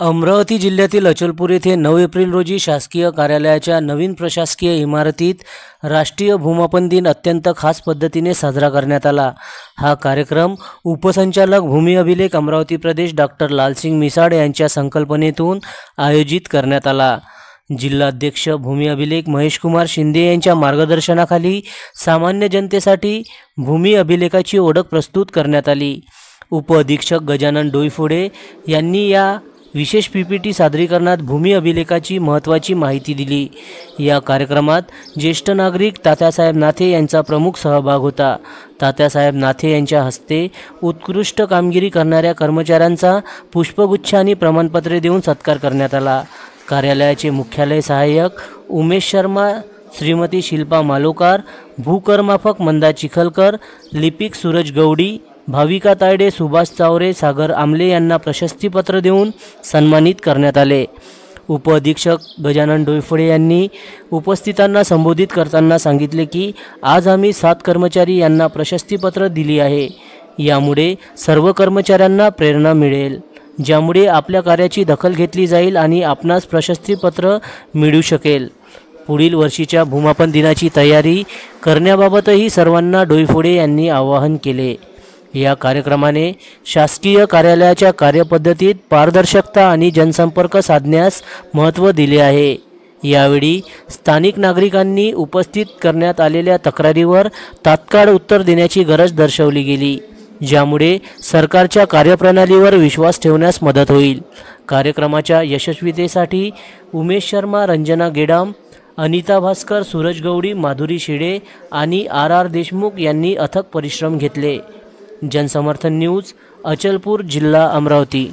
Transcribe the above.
अमरावती जिल्ह्यातील अचलपूर येथे 9 एप्रिल रोजी शासकीय कार्यालयाच्या नवीन प्रशासकीय इमारतीत राष्ट्रीय भूमापन दिन अत्यंत खास पद्धतीने साजरा करण्यात आला। हा कार्यक्रम उपसंचालक भूमी अभिलेख अमरावती प्रदेश डॉक्टर लालसिंग मिसाड यांच्या संकल्पनेतून आयोजित करण्यात आला। जिल्हाध्यक्ष भूमी अभिलेख महेश कुमार शिंदे यांच्या मार्गदर्शनाखाली सामान्य जनतेसाठी भूमी अभिलेखाची ओळख प्रस्तुत करण्यात आली। उपअधीक्षक गजानन डोईफोडे यांनी या विशेष पीपीटी सादरीकरणात भूमी अभिलेखाची महत्त्वाची माहिती दिली। या कार्यक्रमात ज्येष्ठ नागरिक तात्यासाहेब नाथे यांचा प्रमुख सहभाग होता। तात्यासाहेब नाथे यांच्या हस्ते उत्कृष्ट कामगिरी करणाऱ्या कर्मचाऱ्यांचा पुष्पगुच्छ आणि प्रमाणपत्रे देऊन सत्कार करण्यात आला। कार्यालयाचे मुख्यालय सहाय्यक उमेश शर्मा, श्रीमती शिल्पा मालोकार, भूकरमापक मंदा चिखलकर, लिपिक सूरज गवडी, भाविका तायडे, सुभाष चावरे, सागर आमले यांना प्रशस्तीपत्र देऊन सन्मानित करण्यात आले। उपअधीक्षक गजानन डोईफोडे यांनी उपस्थितांना संबोधित करताना सांगितले की आज आम्ही 7 कर्मचारी यांना प्रशस्तीपत्र दिली आहे। यामुळे सर्व कर्मचाऱ्यांना प्रेरणा मिळेल, ज्यामुळे आपल्या कार्याची दखल घेतली जाईल आणि आपणास प्रशस्तीपत्र मिळू शकेल। पुढील वर्षीच्या भूमापन दिनाची तयारी करण्याबाबतही सर्वांना डोईफोडे यांनी आवाहन केले। या कार्यक्रमाने शासकीय कार्यालयाच्या कार्यपद्धतीत पारदर्शकता आणि जनसंपर्क साधण्यास महत्त्व दिले आहे। यावेळी स्थानिक नागरिकांनी उपस्थित करण्यात आलेल्या तक्रारीवर तात्काळ उत्तर देण्याची गरज दर्शवली गेली, ज्यामुळे सरकारच्या कार्यप्रणालीवर विश्वास ठेवण्यास मदत होईल। कार्यक्रमाच्या यशस्वीतेसाठी उमेश शर्मा, रंजना गेडाम, अनिता भास्कर, सूरज गवडी, माधुरी शिडे आणि RR देशमुख यांनी अथक परिश्रम घेतले। जनसमर्थन न्यूज, अचलपूर, जिल्हा अमरावती।